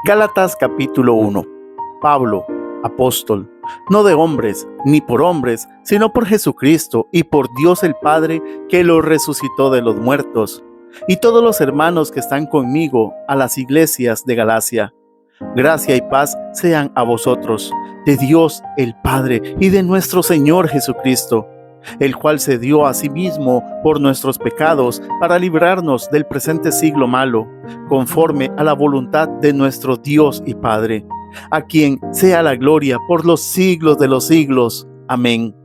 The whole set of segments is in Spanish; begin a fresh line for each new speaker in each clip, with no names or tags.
Gálatas capítulo 1. Pablo, apóstol, no de hombres, ni por hombres, sino por Jesucristo y por Dios el Padre, que lo resucitó de los muertos, y todos los hermanos que están conmigo a las iglesias de Galacia. Gracia y paz sean a vosotros, de Dios el Padre y de nuestro Señor Jesucristo, el cual se dio a sí mismo por nuestros pecados para librarnos del presente siglo malo, conforme a la voluntad de nuestro Dios y Padre, a quien sea la gloria por los siglos de los siglos. Amén.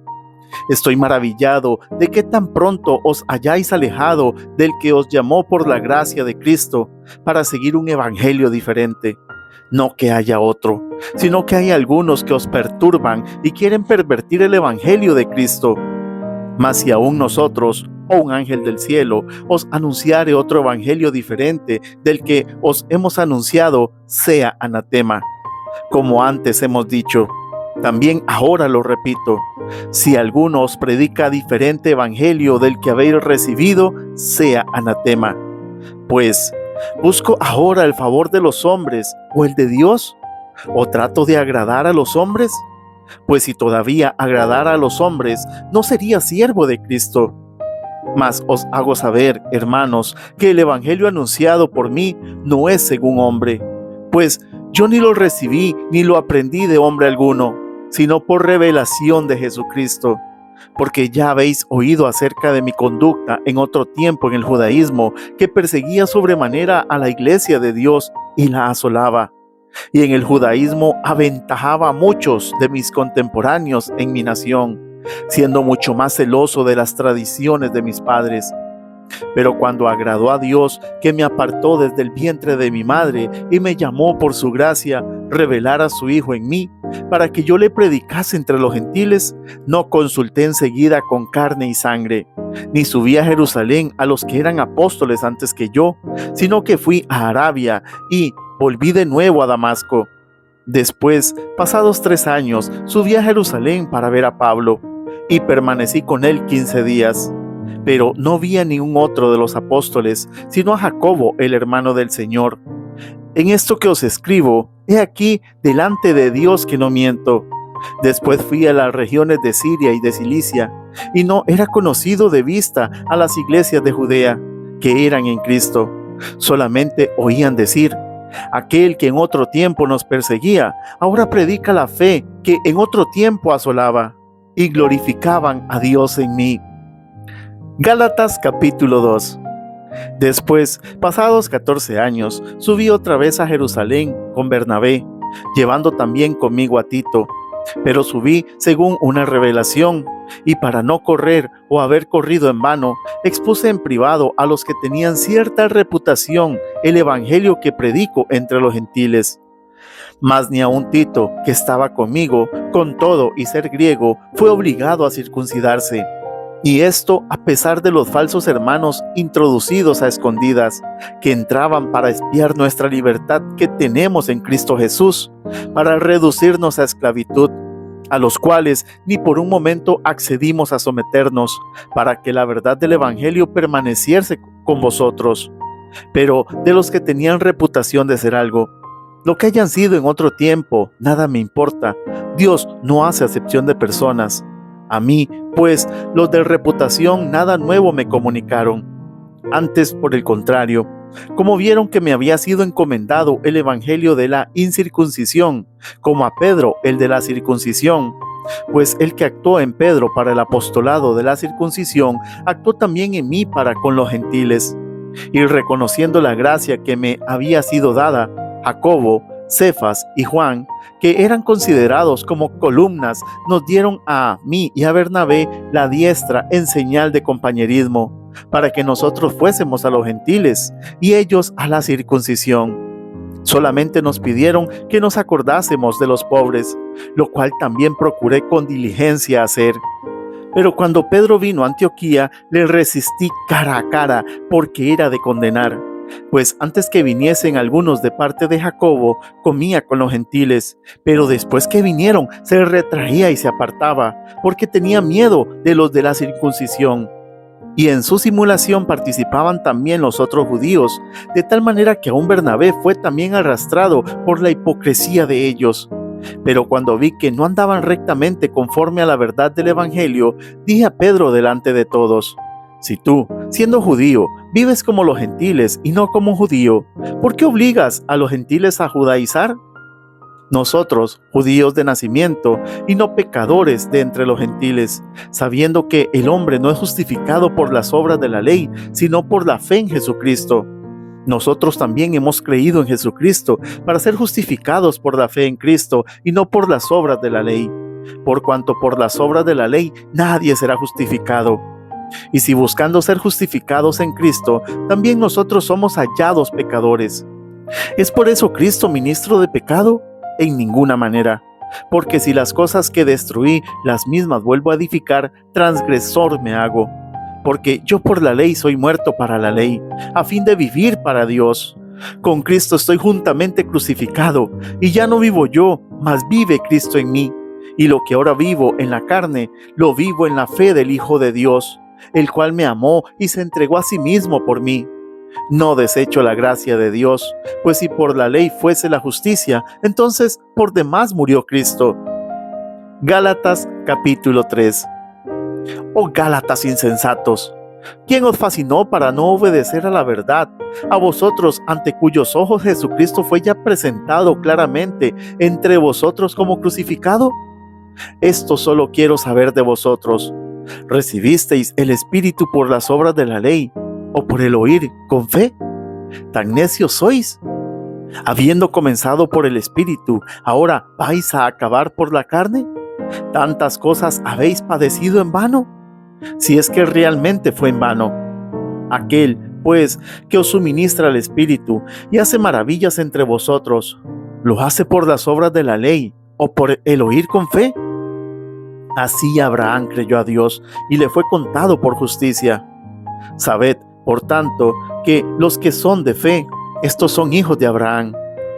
Estoy maravillado de que tan pronto os hayáis alejado del que os llamó por la gracia de Cristo para seguir un evangelio diferente. No que haya otro, sino que hay algunos que os perturban y quieren pervertir el evangelio de Cristo. Mas si aún nosotros, o un ángel del cielo, os anunciare otro evangelio diferente del que os hemos anunciado, sea anatema. Como antes hemos dicho, también ahora lo repito, si alguno os predica diferente evangelio del que habéis recibido, sea anatema. Pues, ¿busco ahora el favor de los hombres o el de Dios? ¿O trato de agradar a los hombres? Pues si todavía agradara a los hombres, no sería siervo de Cristo. Mas os hago saber, hermanos, que el evangelio anunciado por mí no es según hombre, pues yo ni lo recibí ni lo aprendí de hombre alguno, sino por revelación de Jesucristo. Porque ya habéis oído acerca de mi conducta en otro tiempo en el judaísmo, que perseguía sobremanera a la iglesia de Dios y la asolaba. Y en el judaísmo aventajaba a muchos de mis contemporáneos en mi nación, siendo mucho más celoso de las tradiciones de mis padres. Pero cuando agradó a Dios, que me apartó desde el vientre de mi madre y me llamó por su gracia, revelar a su Hijo en mí, para que yo le predicase entre los gentiles, no consulté enseguida con carne y sangre, ni subí a Jerusalén a los que eran apóstoles antes que yo, sino que fui a Arabia y volví de nuevo a Damasco. Después, pasados 3 años, subí a Jerusalén para ver a Pablo, y permanecí con él 15 días. Pero no vi a ningún otro de los apóstoles, sino a Jacobo, el hermano del Señor. En esto que os escribo, he aquí delante de Dios que no miento. Después fui a las regiones de Siria y de Cilicia, y no era conocido de vista a las iglesias de Judea, que eran en Cristo. Solamente oían decir: aquel que en otro tiempo nos perseguía, ahora predica la fe que en otro tiempo asolaba, y glorificaban a Dios en mí. Gálatas capítulo 2. Después, pasados 14 años, subí otra vez a Jerusalén con Bernabé, llevando también conmigo a Tito. Pero subí según una revelación, y para no correr o haber corrido en vano, expuse en privado a los que tenían cierta reputación el evangelio que predico entre los gentiles. Mas ni aun Tito, que estaba conmigo, con todo y ser griego, fue obligado a circuncidarse. Y esto a pesar de los falsos hermanos introducidos a escondidas, que entraban para espiar nuestra libertad que tenemos en Cristo Jesús, para reducirnos a esclavitud, a los cuales ni por un momento accedimos a someternos, para que la verdad del evangelio permaneciese con vosotros. Pero de los que tenían reputación de ser algo, lo que hayan sido en otro tiempo, nada me importa. Dios no hace acepción de personas. A mí, pues, los de reputación nada nuevo me comunicaron. Antes, por el contrario, como vieron que me había sido encomendado el evangelio de la incircuncisión, como a Pedro el de la circuncisión, pues el que actuó en Pedro para el apostolado de la circuncisión, actuó también en mí para con los gentiles. Y reconociendo la gracia que me había sido dada, Jacobo, Cefas y Juan, que eran considerados como columnas, nos dieron a mí y a Bernabé la diestra en señal de compañerismo, para que nosotros fuésemos a los gentiles y ellos a la circuncisión. Solamente nos pidieron que nos acordásemos de los pobres, lo cual también procuré con diligencia hacer. Pero cuando Pedro vino a Antioquía, le resistí cara a cara, porque era de condenar. Pues antes que viniesen algunos de parte de Jacobo, comía con los gentiles, pero después que vinieron, se retraía y se apartaba, porque tenía miedo de los de la circuncisión. Y en su simulación participaban también los otros judíos, de tal manera que aún Bernabé fue también arrastrado por la hipocresía de ellos. Pero cuando vi que no andaban rectamente conforme a la verdad del Evangelio, dije a Pedro delante de todos: si tú, siendo judío, vives como los gentiles y no como un judío, ¿por qué obligas a los gentiles a judaizar? Nosotros, judíos de nacimiento y no pecadores de entre los gentiles, sabiendo que el hombre no es justificado por las obras de la ley, sino por la fe en Jesucristo. Nosotros también hemos creído en Jesucristo para ser justificados por la fe en Cristo y no por las obras de la ley, por cuanto por las obras de la ley nadie será justificado. Y si buscando ser justificados en Cristo, también nosotros somos hallados pecadores. ¿Es por eso Cristo ministro de pecado? En ninguna manera, porque si las cosas que destruí las mismas vuelvo a edificar, transgresor me hago. Porque yo por la ley soy muerto para la ley, a fin de vivir para Dios. Con Cristo estoy juntamente crucificado, y ya no vivo yo, mas vive Cristo en mí. Y lo que ahora vivo en la carne, lo vivo en la fe del Hijo de Dios, el cual me amó y se entregó a sí mismo por mí. No desecho la gracia de Dios, pues si por la ley fuese la justicia, entonces por demás murió Cristo. Gálatas capítulo 3. Oh Gálatas insensatos, ¿quién os fascinó para no obedecer a la verdad? A vosotros, ante cuyos ojos Jesucristo fue ya presentado claramente entre vosotros como crucificado. Esto solo quiero saber de vosotros: ¿recibisteis el Espíritu por las obras de la ley, o por el oír con fe? ¿Tan necios sois? Habiendo comenzado por el Espíritu, ¿ahora vais a acabar por la carne? ¿Tantas cosas habéis padecido en vano? Si es que realmente fue en vano. Aquel, pues, que os suministra el Espíritu y hace maravillas entre vosotros, ¿lo hace por las obras de la ley, o por el oír con fe? Así Abraham creyó a Dios, y le fue contado por justicia. Sabed, por tanto, que los que son de fe, estos son hijos de Abraham.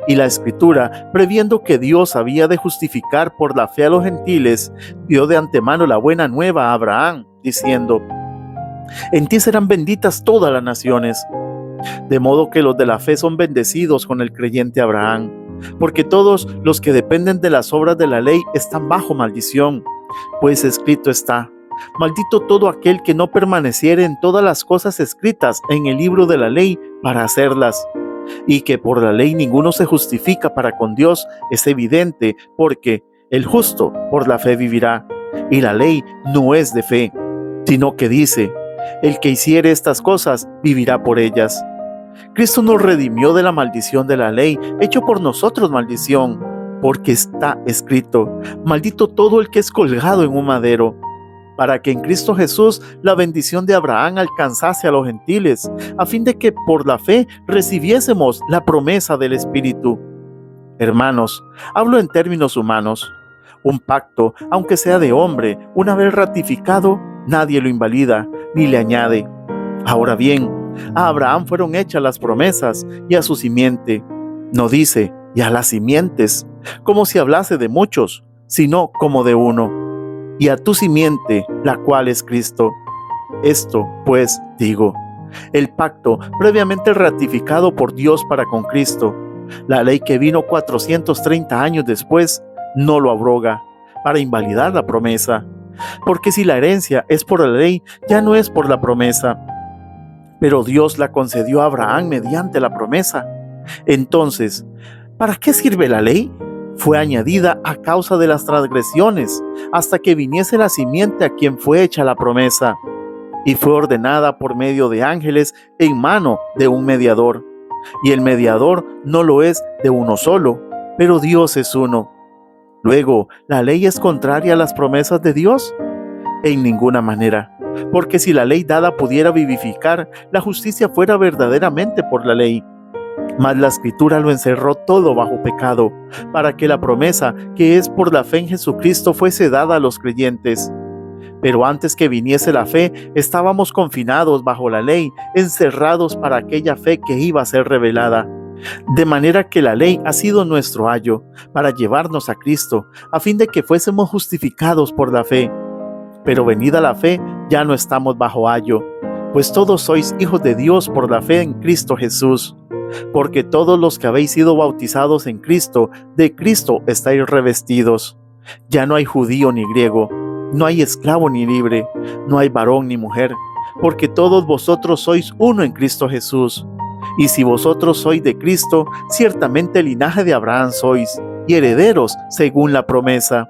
Y la Escritura, previendo que Dios había de justificar por la fe a los gentiles, dio de antemano la buena nueva a Abraham, diciendo: en ti serán benditas todas las naciones. De modo que los de la fe son bendecidos con el creyente Abraham, porque todos los que dependen de las obras de la ley están bajo maldición, pues escrito está: maldito todo aquel que no permaneciere en todas las cosas escritas en el libro de la ley para hacerlas. Y que por la ley ninguno se justifica para con Dios es evidente, porque el justo por la fe vivirá. Y la ley no es de fe, sino que dice: el que hiciere estas cosas vivirá por ellas. Cristo nos redimió de la maldición de la ley, hecho por nosotros maldición, porque está escrito: maldito todo el que es colgado en un madero, para que en Cristo Jesús la bendición de Abraham alcanzase a los gentiles, a fin de que por la fe recibiésemos la promesa del Espíritu. Hermanos, hablo en términos humanos. Un pacto, aunque sea de hombre, una vez ratificado, nadie lo invalida ni le añade. Ahora bien, a Abraham fueron hechas las promesas y a su simiente. No dice: y a las simientes, como si hablase de muchos, sino como de uno. Y a tu simiente, la cual es Cristo. Esto, pues, digo: el pacto previamente ratificado por Dios para con Cristo, la ley que vino 430 años después, no lo abroga, para invalidar la promesa. Porque si la herencia es por la ley, ya no es por la promesa. Pero Dios la concedió a Abraham mediante la promesa. Entonces, ¿para qué sirve la ley? Fue añadida a causa de las transgresiones, hasta que viniese la simiente a quien fue hecha la promesa. Y fue ordenada por medio de ángeles en mano de un mediador. Y el mediador no lo es de uno solo, pero Dios es uno. Luego, ¿la ley es contraria a las promesas de Dios? En ninguna manera, porque si la ley dada pudiera vivificar, la justicia fuera verdaderamente por la ley. Mas la Escritura lo encerró todo bajo pecado, para que la promesa, que es por la fe en Jesucristo, fuese dada a los creyentes. Pero antes que viniese la fe, estábamos confinados bajo la ley, encerrados para aquella fe que iba a ser revelada. De manera que la ley ha sido nuestro ayo, para llevarnos a Cristo, a fin de que fuésemos justificados por la fe. Pero venida la fe, ya no estamos bajo ayo. pues todos sois hijos de Dios por la fe en Cristo Jesús. Porque todos los que habéis sido bautizados en Cristo, de Cristo estáis revestidos. Ya no hay judío ni griego, no hay esclavo ni libre, no hay varón ni mujer, porque todos vosotros sois uno en Cristo Jesús. Y si vosotros sois de Cristo, ciertamente linaje de Abraham sois, y herederos según la promesa.